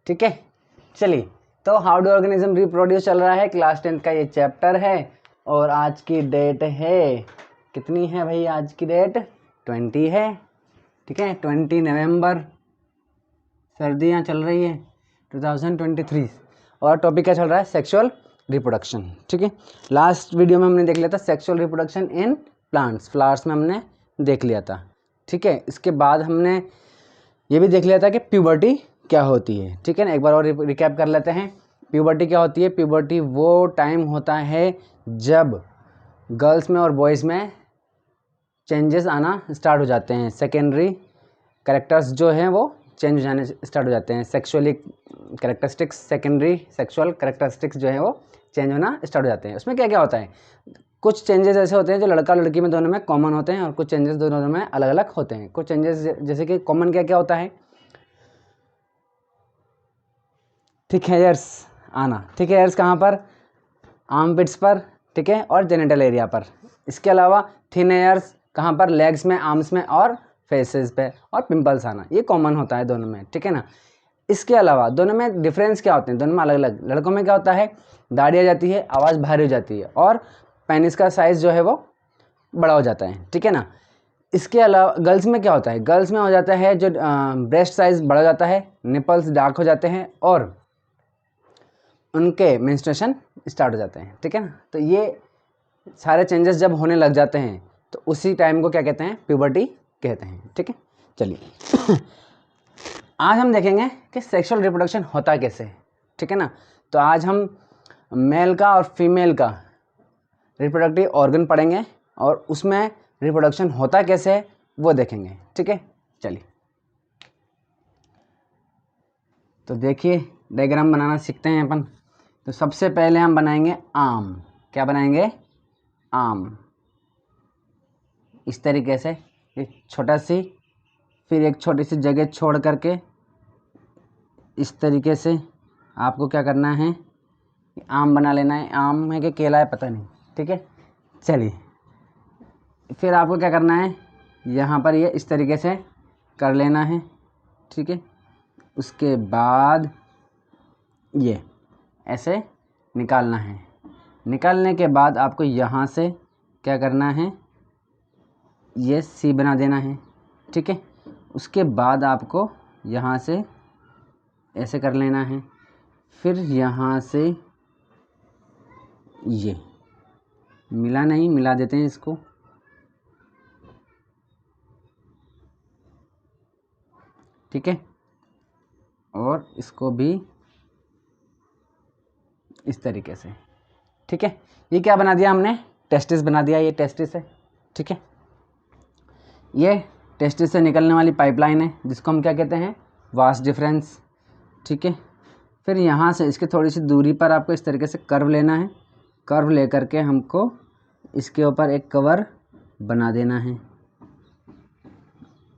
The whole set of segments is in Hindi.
ठीक है। चलिए, तो हाउ डू ऑर्गेनिज्म रिप्रोड्यूस चल रहा है, क्लास 10 का ये चैप्टर है और आज की डेट है, कितनी है भाई आज की डेट? 20 है, ठीक है, 20 नवंबर, सर्दियाँ चल रही है 2023 और टॉपिक क्या चल रहा है? Sexual reproduction. ठीक है, लास्ट वीडियो में हमने देख लिया था sexual reproduction in plants, flowers में हमने देख लिया था। ठीक है, इसके बाद हमने ये भी देख लिया था कि प्यूबर्टी क्या होती है। ठीक है ना, एक बार और रिकैप कर लेते हैं। प्यूबर्टी क्या होती है? प्यूबर्टी वो टाइम होता है जब गर्ल्स में और बॉयज़ में चेंजेस आना स्टार्ट हो जाते हैं, सेकेंडरी कैरेक्टर्स जो हैं वो चेंज हो जाने स्टार्ट हो जाते हैं, sexually characteristics, secondary sexual characteristics जो है वो चेंज होना स्टार्ट हो जाते हैं। उसमें क्या क्या होता है? कुछ चेंजेस ऐसे होते हैं जो लड़का लड़की में दोनों में कॉमन होते हैं और कुछ चेंजेस दोनों में अलग अलग होते हैं। कुछ चेंजेस जैसे कि कॉमन क्या क्या होता है? थिक हेयर्स आना। थिक हेयर्स कहाँ पर? आर्मपिट्स पर, ठीक है, और जेनिटल एरिया पर। इसके अलावा थिन हेयर्स कहाँ पर? लेग्स में, आर्म्स में और फेसेस पे, और पिंपल्स आना, ये कॉमन होता है दोनों में। ठीक है ना। इसके अलावा दोनों में डिफरेंस क्या होते हैं? दोनों में अलग अलग। लड़कों में क्या होता है? दाढ़ी आ जाती है, आवाज़ भारी हो जाती है और पेनिस का साइज़ जो है वो बड़ा हो जाता है। ठीक है ना। इसके अलावा गर्ल्स में क्या होता है? गर्ल्स में हो जाता है जो ब्रेस्ट साइज़ बड़ा हो जाता है, निपल्स डार्क हो जाते हैं और उनके मेंस्ट्रुएशन स्टार्ट हो जाते हैं। ठीक है ना। तो ये सारे चेंजेस जब होने लग जाते हैं तो उसी टाइम को क्या कहते हैं? प्यूबर्टी कहते हैं। ठीक है, चलिए आज हम देखेंगे कि सेक्सुअल रिप्रोडक्शन होता कैसे है। ठीक है ना। तो आज हम मेल का और फीमेल का रिप्रोडक्टिव ऑर्गन पढ़ेंगे और उसमें रिप्रोडक्शन होता कैसे है वो देखेंगे। ठीक है, चलिए तो देखिए डायग्राम बनाना सीखते हैं अपन। तो सबसे पहले हम बनाएंगे आर्म। क्या बनाएंगे? आर्म। इस तरीके से एक छोटा सी, फिर एक छोटी सी जगह छोड़ करके इस तरीके से आपको क्या करना है? आम बना लेना है। आम है कि केला है पता नहीं। ठीक है, चलिए फिर आपको क्या करना है? यहाँ पर ये इस तरीके से कर लेना है। ठीक है, उसके बाद ये ऐसे निकालना है। निकालने के बाद आपको यहाँ से क्या करना है? ये सी बना देना है। ठीक है, उसके बाद आपको यहाँ से ऐसे कर लेना है, फिर यहाँ से ये मिला नहीं, मिला देते हैं इसको। ठीक है, और इसको भी इस तरीके से। ठीक है, ये क्या बना दिया हमने? टेस्टिस बना दिया। ये टेस्टिस है। ठीक है, ये टेस्टिस से निकलने वाली पाइपलाइन है जिसको हम क्या कहते हैं? Vas deferens. ठीक है, फिर यहाँ से इसके थोड़ी सी दूरी पर आपको इस तरीके से कर्व लेना है। कर्व लेकर के हमको इसके ऊपर एक कवर बना देना है।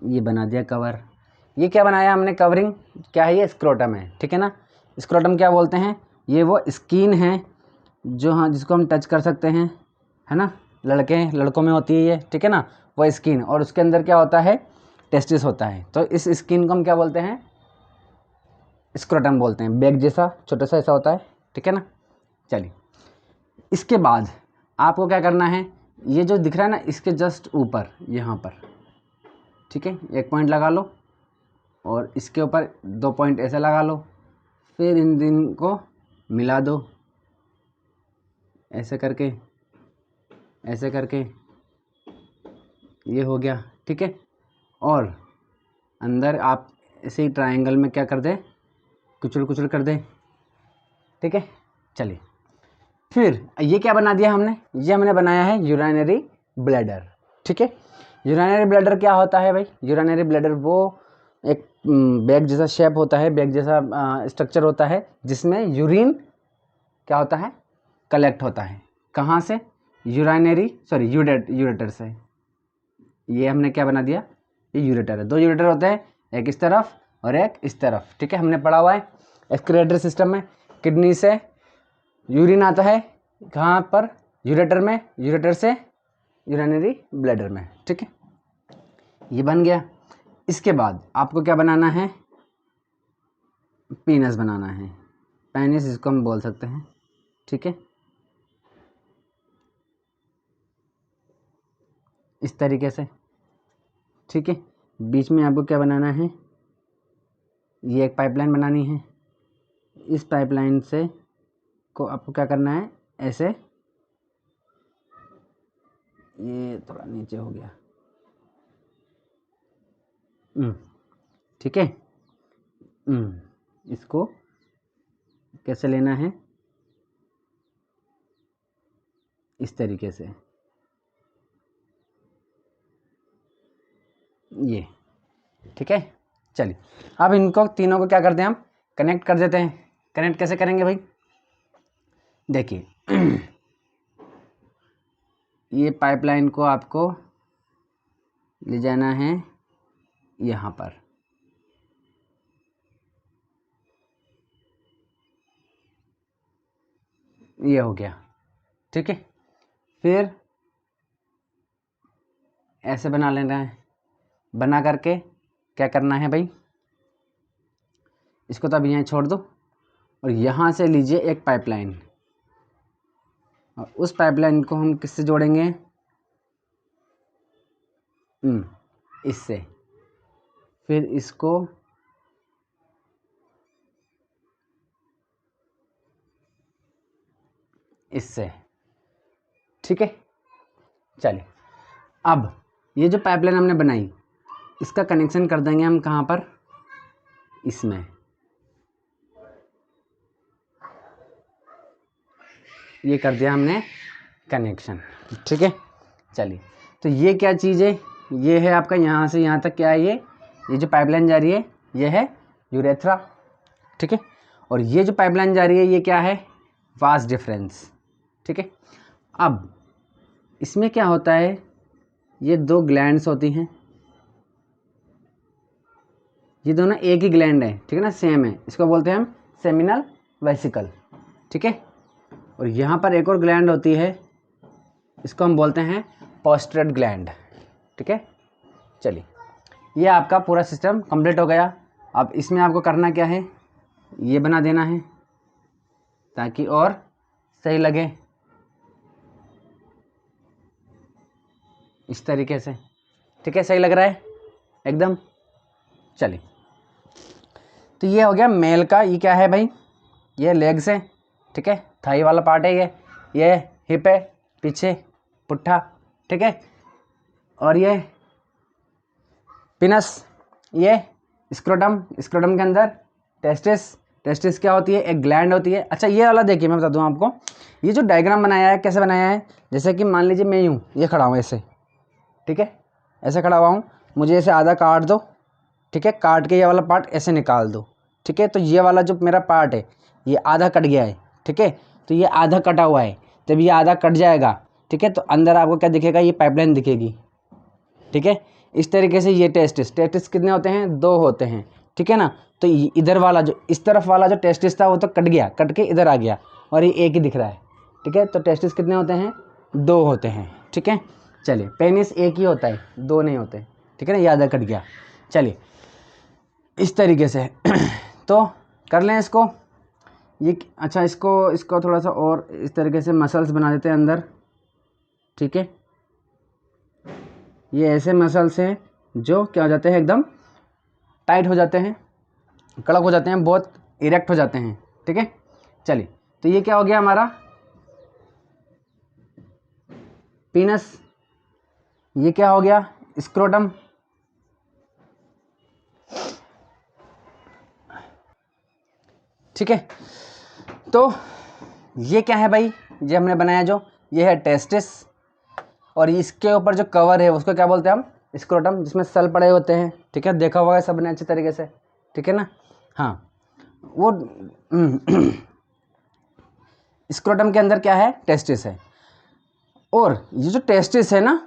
ये बना दिया कवर। ये क्या बनाया हमने? कवरिंग। क्या है ये? स्क्रोटम है। ठीक है ना। स्क्रोटम क्या बोलते हैं? ये वो स्किन है जो, हाँ, जिसको हम टच कर सकते हैं, है ना। लड़कों में होती है ये। ठीक है ना, वो स्किन, और उसके अंदर क्या होता है? टेस्टिस होता है। तो इस स्किन को हम क्या बोलते हैं? स्क्रोटम बोलते हैं। बैग जैसा छोटा सा ऐसा होता है। ठीक है ना। चलिए इसके बाद आपको क्या करना है? ये जो दिख रहा है ना, इसके जस्ट ऊपर यहाँ पर, ठीक है, एक पॉइंट लगा लो और इसके ऊपर 2 पॉइंट ऐसे लगा लो। फिर इन दिन को मिला दो ऐसे करके, ऐसे करके, ये हो गया। ठीक है, और अंदर आप ऐसे ही ट्रायंगल में क्या कर दे? कुचल कुचल कर दे। ठीक है, चलिए फिर ये क्या बना दिया हमने? ये हमने बनाया है यूरिनरी ब्लैडर। ठीक है, यूरिनरी ब्लैडर क्या होता है भाई? यूरिनरी ब्लैडर वो एक बैग जैसा शेप होता है, बैग जैसा स्ट्रक्चर होता है जिसमें यूरिन क्या होता है? कलेक्ट होता है। कहाँ से? यूरेटर से। ये हमने क्या बना दिया? ये यूरेटर है। 2 यूरेटर होते हैं, एक इस तरफ और एक इस तरफ। ठीक है, हमने पढ़ा हुआ है एक्सक्रीटरी सिस्टम में। किडनी से यूरिन आता है कहाँ पर? यूरेटर में, यूरेटर से यूरिनरी ब्लैडर में। ठीक है, ये बन गया। इसके बाद आपको क्या बनाना है? पीनस बनाना है, पेनिस इसको हम बोल सकते हैं, ठीक है। इस तरीके से, ठीक है। बीच में आपको क्या बनाना है, ये एक पाइपलाइन बनानी है। इस पाइपलाइन से को आपको क्या करना है, ऐसे, ये थोड़ा नीचे हो गया, ठीक है। इसको कैसे लेना है, इस तरीके से, ये, ठीक है। चलिए अब इनको तीनों को क्या करते हैं, हम कनेक्ट कर देते हैं। कनेक्ट कैसे करेंगे भाई, देखिए ये पाइपलाइन को आपको ले जाना है यहाँ पर, ये हो गया, ठीक है। फिर ऐसे बना लेना है, बना करके क्या करना है भाई, इसको तो अब यहाँ छोड़ दो और यहाँ से लीजिए एक पाइपलाइन, और उस पाइपलाइन को हम किससे जोड़ेंगे, इससे। फिर इसको इससे, ठीक है। चलिए अब ये जो पाइपलाइन हमने बनाई, इसका कनेक्शन कर देंगे हम कहाँ पर, इसमें। ये कर दिया हमने कनेक्शन, ठीक है। चलिए तो ये क्या चीज़ है, ये है आपका यहाँ से यहाँ तक क्या है, ये जो पाइपलाइन जा रही है ये है यूरेथ्रा, ठीक है। और ये जो पाइपलाइन जा रही है ये क्या है, वास डिफरेंस, ठीक है। अब इसमें क्या होता है, ये दो ग्लैंड्स होती हैं, ये दोनों एक ही ग्लैंड है, ठीक है ना, सेम है, इसको बोलते हैं हम सेमिनल वेसिकल, ठीक है। और यहाँ पर एक और ग्लैंड होती है, इसको हम बोलते हैं पोस्ट्रेट ग्लैंड, ठीक है। चलिए ये आपका पूरा सिस्टम कंप्लीट हो गया। अब इसमें आपको करना क्या है, ये बना देना है ताकि और सही लगे, इस तरीके से, ठीक है। सही लग रहा है एकदम। चलिए तो ये हो गया मेल का, ये क्या है भाई, ये लेग्स है, ठीक है, थाई वाला पार्ट है ये हिप है, पीछे पुट्ठा, ठीक है। और ये पिनस, ये स्क्रोटम, स्क्रोटम के अंदर टेस्टिस, टेस्टिस क्या होती है, एक ग्लैंड होती है। अच्छा ये वाला देखिए, मैं बता दूं आपको, ये जो डायग्राम बनाया है कैसे बनाया है, जैसे कि मान लीजिए मैं यूँ ये खड़ा हूँ ऐसे, ठीक है, ऐसे खड़ा हुआ हूँ, मुझे ऐसे आधा काट दो, ठीक है, काट के ये वाला पार्ट ऐसे निकाल दो, ठीक है। तो ये वाला जो मेरा पार्ट है ये आधा कट गया है, ठीक है, तो ये आधा कटा हुआ है, जब ये आधा कट जाएगा, ठीक है, तो अंदर आपको क्या दिखेगा, ये पाइपलाइन दिखेगी, ठीक है। इस तरीके से ये टेस्टिस, टेस्टिस कितने होते हैं, दो होते हैं, ठीक है ना। तो इधर वाला जो इस तरफ वाला जो टेस्टिस था वो तो कट गया, कट के इधर आ गया, और ये एक ही दिख रहा है, ठीक है। तो टेस्टिस कितने होते हैं, दो होते हैं, ठीक है। चलिए पेनिस एक ही होता है, दो नहीं होते, ठीक है ना, ये आधा कट गया। चलिए इस तरीके से तो कर लें इसको, ये अच्छा इसको थोड़ा सा और इस तरीके से मसल्स बना देते हैं अंदर, ठीक है। ये ऐसे मसल्स हैं जो क्या हो जाते हैं, एकदम टाइट हो जाते हैं, कड़क हो जाते हैं, बहुत इरेक्ट हो जाते हैं, ठीक है। चलिए तो ये क्या हो गया हमारा पीनस, ये क्या हो गया स्क्रोटम, ठीक है। तो ये क्या है भाई, ये हमने बनाया जो, ये है टेस्टिस, और इसके ऊपर जो कवर है उसको क्या बोलते हैं हम, स्क्रोटम, जिसमें सेल पड़े होते हैं, ठीक है, देखा हुआ है सबने अच्छे तरीके से, ठीक है ना। हाँ वो स्क्रोटम के अंदर क्या है, टेस्टिस है। और ये जो टेस्टिस है ना,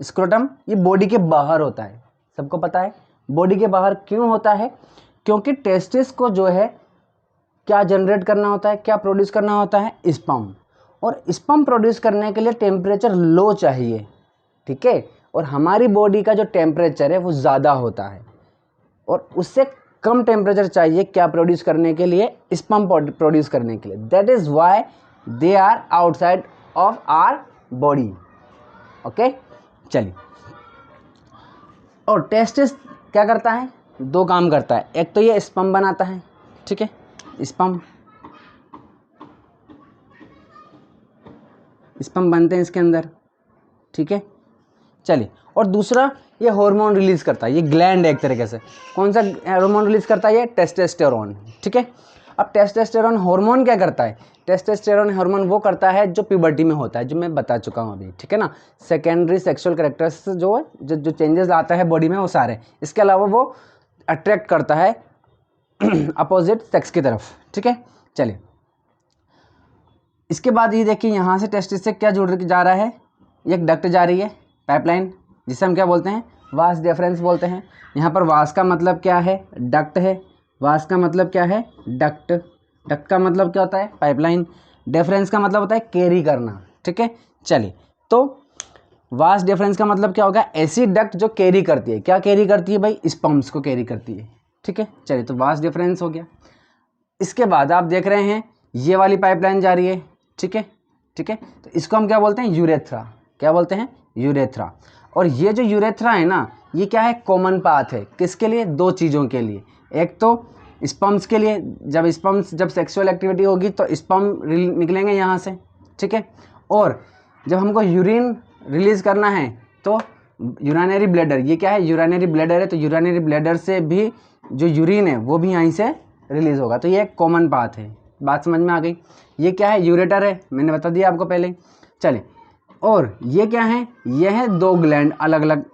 स्क्रोटम, ये बॉडी के बाहर होता है, सबको पता है बॉडी के बाहर क्यों होता है, क्योंकि टेस्टिस को जो है क्या जनरेट करना होता है, क्या प्रोड्यूस करना होता है, स्पर्म, और स्पर्म प्रोड्यूस करने के लिए टेम्परेचर लो चाहिए, ठीक है। और हमारी बॉडी का जो टेम्परेचर है वो ज़्यादा होता है, और उससे कम टेम्परेचर चाहिए क्या प्रोड्यूस करने के लिए, स्पर्म प्रोड्यूस करने के लिए। That is why they are outside of our body. Okay, चलिए। और टेस्टिस क्या करता है, दो काम करता है। एक तो ये स्पर्म बनाता है, ठीक है, स्पर्म बनते हैं इसके अंदर, ठीक है, चलिए। और दूसरा ये हार्मोन रिलीज करता है, ये ग्लैंड है एक तरीके से। कौन सा हार्मोन रिलीज करता है, ये टेस्टोस्टेरोन, ठीक है। अब टेस्टोस्टेरोन हार्मोन क्या करता है, टेस्टोस्टेरोन हार्मोन वो करता है जो प्यूबर्टी में होता है, जो मैं बता चुका हूँ अभी, ठीक है ना। सेकेंडरी सेक्सुअल कैरेक्टर्स जो चेंजेस आता है बॉडी में वो सारे। इसके अलावा वो अट्रैक्ट करता है अपोजिट सेक्स की तरफ, ठीक है, चलिए। इसके बाद ये देखिए यहाँ से टेस्टिस से क्या जुड़ जा रहा है, एक डक्ट जा रही है, पाइपलाइन, जिसे हम क्या बोलते हैं, वास डिफरेंस बोलते हैं। यहाँ पर वास का मतलब क्या है, डक्ट है। वास का मतलब क्या है, डक्ट। डक्ट का मतलब क्या होता है, पाइपलाइन। डिफरेंस का मतलब होता है कैरी करना, ठीक है, चलिए। तो वास डिफरेंस का मतलब क्या होगा, ऐसी डक्ट जो कैरी करती है, क्या कैरी करती है भाई, स्पर्म्स को कैरी करती है, ठीक है, चलिए। तो वास डिफरेंस हो गया। इसके बाद आप देख रहे हैं ये वाली पाइपलाइन जा रही है, ठीक है, ठीक है। तो इसको हम क्या बोलते हैं, यूरेथ्रा। क्या बोलते हैं, यूरेथ्रा। और ये जो यूरेथ्रा है ना, ये क्या है, कॉमन पाथ है। किसके लिए, दो चीज़ों के लिए। एक तो स्पर्म्स के लिए, जब सेक्सुअल एक्टिविटी होगी तो स्पर्म निकलेंगे यहाँ से, ठीक है। और जब हमको यूरिन रिलीज करना है तो यूरिनरी ब्लैडर, ये क्या है, यूरिनरी ब्लैडर है, तो यूरिनरी ब्लैडर से भी जो यूरिन है वो भी यहीं से रिलीज होगा। तो ये कॉमन पाथ है, बात समझ में आ गई। ये क्या है, यूरेटर है, मैंने बता दिया आपको पहले, चलिए। और ये क्या है, ये है दो ग्लैंड, अलग अलग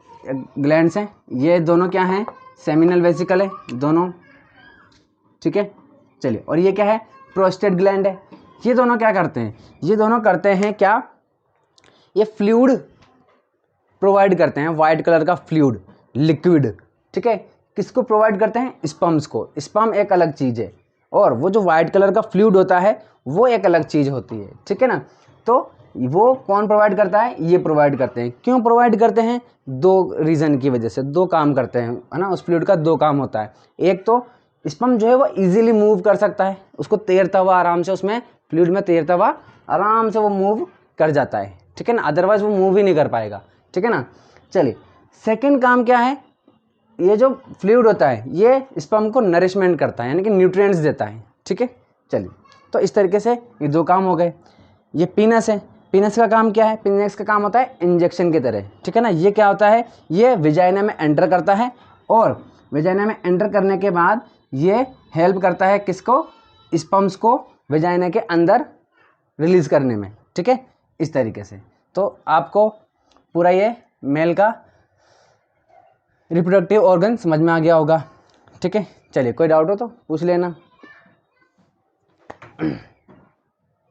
ग्लैंड्स हैं। ये दोनों क्या हैं, सेमिनल वेसिकल है दोनों, ठीक है, चलिए। और ये क्या है, प्रोस्टेट ग्लैंड है। ये दोनों क्या करते हैं, ये दोनों करते हैं क्या, ये फ्लूइड प्रोवाइड करते हैं, वाइट कलर का फ्लूइड, लिक्विड, ठीक है। किसको प्रोवाइड करते हैं, स्पर्म्स को। स्पर्म एक अलग चीज़ है और वो जो वाइट कलर का फ्लूइड होता है वो एक अलग चीज़ होती है, ठीक है ना। तो वो कौन प्रोवाइड करता है, ये प्रोवाइड करते हैं। क्यों प्रोवाइड करते हैं, दो रीज़न की वजह से, दो काम करते हैं, है ना। उस फ्लूइड का दो काम होता है। एक तो स्पर्म जो है वो इजीली मूव कर सकता है, उसको तैरता हुआ आराम से, उसमें फ्लूइड में तैरता हुआ आराम से वो मूव कर जाता है, ठीक है ना। अदरवाइज वो मूव ही नहीं कर पाएगा, ठीक है ना। चलिए, सेकंड काम क्या है, ये जो फ्लूइड होता है ये स्पर्म को नरिशमेंट करता है, यानी कि न्यूट्रिएंट्स देता है, ठीक है, चलिए। तो इस तरीके से ये दो काम हो गए। ये पीनस है, पीनस का काम क्या है, पीनस का काम होता है इंजेक्शन की तरह, ठीक है ना। ये क्या होता है, ये विजाइना में एंटर करता है और विजाइना में एंटर करने के बाद ये हेल्प करता है किसको, स्पर्म्स को विजाइना के अंदर रिलीज करने में, ठीक है, इस तरीके से। तो आपको पूरा ये मेल का रिप्रोडक्टिव ऑर्गन समझ में आ गया होगा, ठीक है। चलिए, कोई डाउट हो तो पूछ लेना।